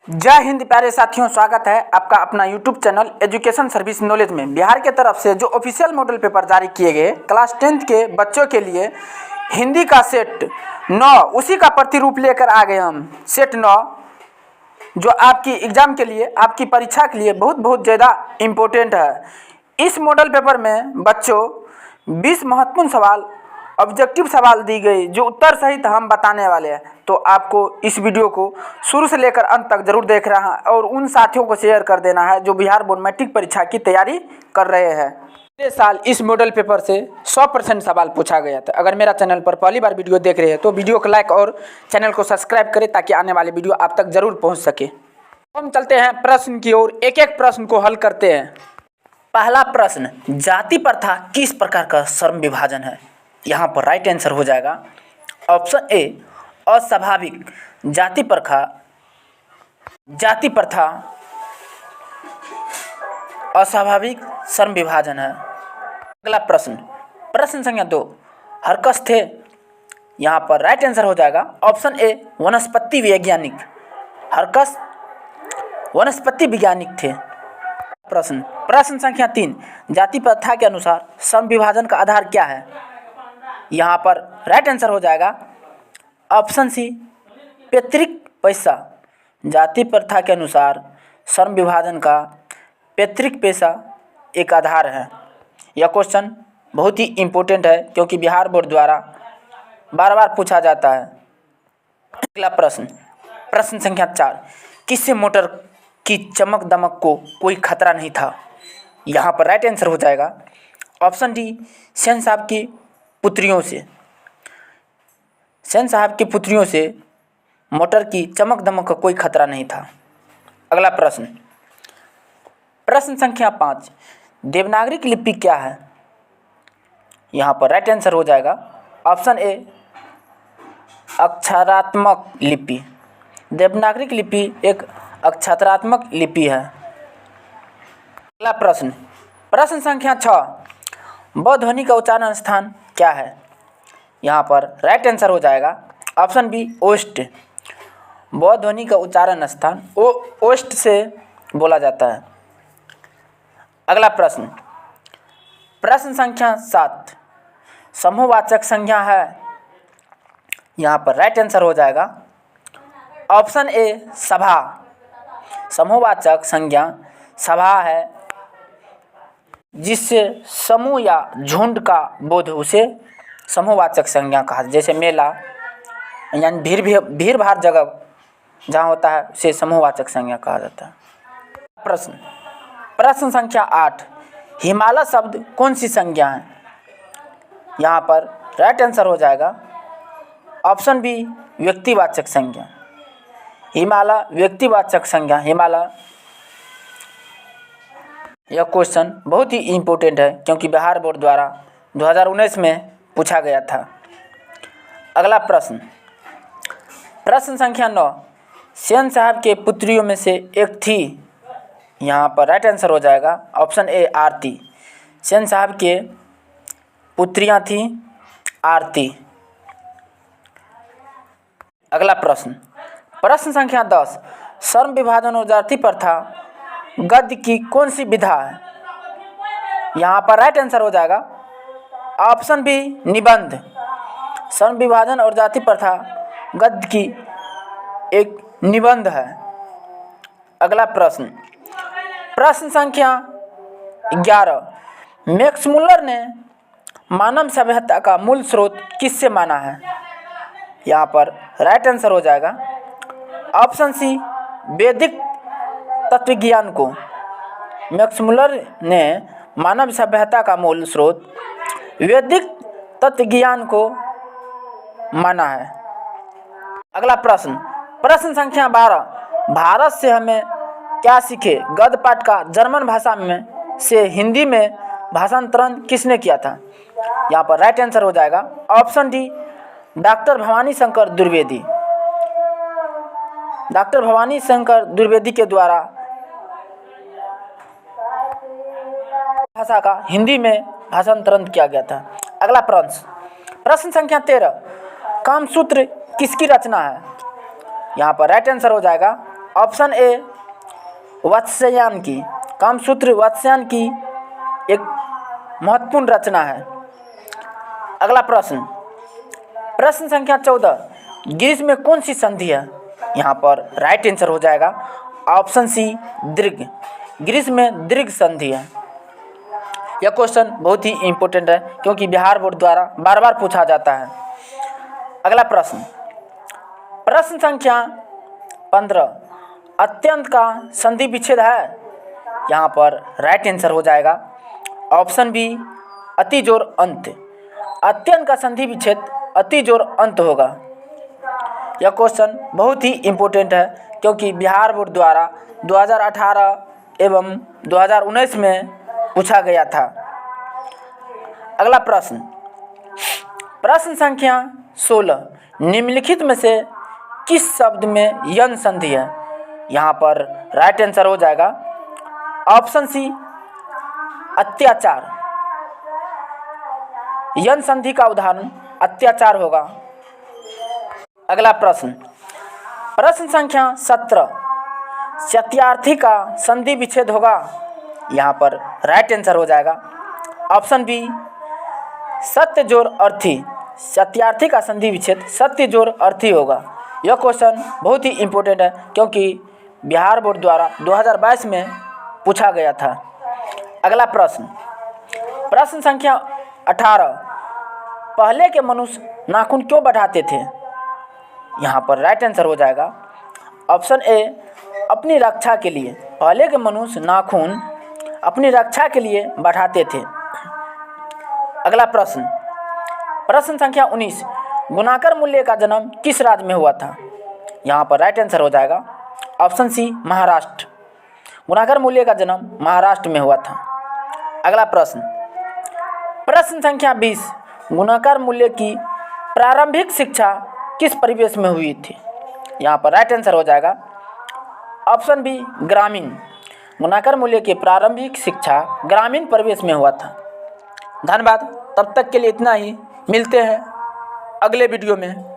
जय हिंद प्यारे साथियों, स्वागत है आपका अपना YouTube channel education service knowledge में। बिहार के तरफ से जो ऑफिशियल मॉडल पेपर जारी किए गए क्लास 10th के बच्चों के लिए हिंदी का सेट 9 उसी का प्रतिरूप लेकर आ गए हम। सेट 9 जो आपकी एग्ज़ाम के लिए, आपकी परीक्षा के लिए बहुत ज़्यादा इम्पोर्टेंट है। इस मॉडल पेपर में बच्चों 20 महत्वपूर्ण सवाल, ऑब्जेक्टिव सवाल दी गई जो उत्तर सहित हम बताने वाले हैं। तो आपको इस वीडियो को शुरू से लेकर अंत तक जरूर देख रहा है और उन साथियों को शेयर कर देना है जो बिहार बोर्ड मैट्रिक परीक्षा की तैयारी कर रहे हैं। पिछले साल इस मॉडल पेपर से 100% सवाल पूछा गया था। अगर मेरा चैनल पर पहली बार वीडियो देख रहे हैं तो वीडियो को लाइक और चैनल को सब्सक्राइब करें ताकि आने वाले वीडियो आप तक जरूर पहुँच सके। हम चलते हैं प्रश्न की ओर, एक एक प्रश्न को हल करते हैं। पहला प्रश्न, जाति प्रथा किस प्रकार का श्रम विभाजन है? यहाँ पर राइट आंसर हो जाएगा ऑप्शन ए, अस्वाभाविक जाति प्रथा अस्वाभाविक श्रम विभाजन है। अगला प्रश्न, प्रश्न संख्या 2, हरकस थे? यहाँ पर राइट आंसर हो जाएगा ऑप्शन ए, वनस्पति वैज्ञानिक। हरकस वनस्पति वैज्ञानिक थे। प्रश्न संख्या 3, जाति प्रथा के अनुसार श्रम विभाजन का आधार क्या है? यहाँ पर राइट आंसर हो जाएगा ऑप्शन सी, पैतृक पैसा। जाति प्रथा के अनुसार श्रम विभाजन का पैतृक पैसा एक आधार है। यह क्वेश्चन बहुत ही इम्पोर्टेंट है क्योंकि बिहार बोर्ड द्वारा बार पूछा जाता है। अगला प्रश्न संख्या 4, किससे मोटर की चमक दमक को कोई खतरा नहीं था? यहाँ पर राइट आंसर हो जाएगा ऑप्शन डी, सेन साहब की पुत्रियों से। सेन साहब की पुत्रियों से मोटर की चमक दमक का कोई खतरा नहीं था। अगला प्रश्न संख्या 5, देवनागरी लिपि क्या है? यहाँ पर राइट आंसर हो जाएगा ऑप्शन ए, अक्षरात्मक लिपि। देवनागरी लिपि एक अक्षरात्मक लिपि है। अगला प्रश्न संख्या 6, ब ध्वनि का उच्चारण स्थान क्या है? यहाँ पर राइट आंसर हो जाएगा ऑप्शन बी, ओष्ठ। ब ध्वनि का उच्चारण स्थान ओष्ठ से बोला जाता है। अगला प्रश्न संख्या 7, समूहवाचक संज्ञा है? यहाँ पर राइट आंसर हो जाएगा ऑप्शन ए, सभा। समूहवाचक संज्ञा सभा है जिससे समूह या झुंड का बोध, उसे समूहवाचक संज्ञा कहा। जैसे मेला यानी भीड़ भाड़ जगह जहाँ होता है उसे समूहवाचक संज्ञा कहा जाता है। प्रश्न संख्या 8, हिमालय शब्द कौन सी संज्ञा है? यहाँ पर राइट आंसर हो जाएगा ऑप्शन बी, व्यक्तिवाचक संज्ञा। हिमालय व्यक्तिवाचक संज्ञा, हिमालय। यह क्वेश्चन बहुत ही इम्पोर्टेंट है क्योंकि बिहार बोर्ड द्वारा 2019 में पूछा गया था। अगला प्रश्न संख्या 9, सेन साहब के पुत्रियों में से एक थी? यहाँ पर राइट आंसर हो जाएगा ऑप्शन ए, आरती। सेन साहब के पुत्रियाँ थी आरती। अगला प्रश्न संख्या 10, श्रम विभाजन और जाति प्रथा गद्य की कौन सी विधा है? यहाँ पर राइट आंसर हो जाएगा ऑप्शन बी, निबंध। श्रम विभाजन और जाति प्रथा गद्य की एक निबंध है। अगला प्रश्न संख्या 11, मैक्स मुलर ने मानव सभ्यता का मूल स्रोत किससे माना है? यहाँ पर राइट आंसर हो जाएगा ऑप्शन सी, वैदिक तत्वज्ञान को। मैक्स मुलर ने मानव सभ्यता का मूल स्रोत वैदिक तत्वज्ञान को माना है। अगला प्रश्न संख्या 12, भारत से हमें क्या सीखे? गद्य पाठ का जर्मन भाषा में से हिंदी में भाषांतरण किसने किया था? यहाँ पर राइट आंसर हो जाएगा option D, doctor Bhavani Shankar Dwivedi. Doctor Bhavani Shankar Dwivedi के द्वारा भाषा का हिंदी में भाषांतरण किया गया था। अगला प्रश्न संख्या 13, कामसूत्र किसकी रचना है? यहाँ पर राइट आंसर हो जाएगा ऑप्शन ए वात्स्यायन की। कामसूत्र वात्स्यायन की एक महत्वपूर्ण रचना है। अगला प्रश्न, प्रश्न संख्या 14, ग्रीस में कौन सी संधि है? यहाँ पर राइट आंसर हो जाएगा ऑप्शन सी दीर्घ। ग्रीस में दीर्घ संधि है। यह क्वेश्चन बहुत ही इंपॉर्टेंट है क्योंकि बिहार बोर्ड द्वारा बार बार पूछा जाता है। अगला प्रश्न, प्रश्न संख्या 15, अत्यंत का संधि विच्छेद है? यहाँ पर राइट आंसर हो जाएगा ऑप्शन बी अति जोड़ अंत। अत्यंत का संधि विच्छेद अति जोड़ अंत होगा। यह क्वेश्चन बहुत ही इम्पोर्टेंट है क्योंकि बिहार बोर्ड द्वारा 2018 एवं 2019 में पूछा गया था। अगला प्रश्न, प्रश्न संख्या 16, निम्नलिखित में से किस शब्द में यन संधि है? यहाँ पर राइट आंसर हो जाएगा ऑप्शन सी अत्याचार। यन संधि का उदाहरण अत्याचार होगा। अगला प्रश्न, प्रश्न संख्या 17, सत्यार्थी का संधि विच्छेद होगा? यहाँ पर राइट आंसर हो जाएगा ऑप्शन बी सत्य जोड़ अर्थी। सत्यार्थी का संधि विच्छेद सत्य जोड़ अर्थी होगा। यह क्वेश्चन बहुत ही इम्पोर्टेंट है क्योंकि बिहार बोर्ड द्वारा 2022 में पूछा गया था। अगला प्रश्न, प्रश्न संख्या 18, पहले के मनुष्य नाखून क्यों बढ़ाते थे? यहाँ पर राइट आंसर हो जाएगा ऑप्शन ए अपनी रक्षा के लिए। पहले के मनुष्य नाखून अपनी रक्षा के लिए बढ़ाते थे। अगला प्रश्न, प्रश्न संख्या 19, गुणाकर मूल्य का जन्म किस राज्य में हुआ था? यहाँ पर राइट आंसर हो जाएगा ऑप्शन सी महाराष्ट्र। गुणाकर मूल्य का जन्म महाराष्ट्र में हुआ था। अगला प्रश्न, प्रश्न संख्या 20, गुणाकर मूल्य की प्रारंभिक शिक्षा किस परिवेश में हुई थी? यहाँ पर राइट आंसर हो जाएगा ऑप्शन बी ग्रामीण। गुणाकर मूल्य की प्रारंभिक शिक्षा ग्रामीण परिवेश में हुआ था। धन्यवाद। तब तक के लिए इतना ही, मिलते हैं अगले वीडियो में।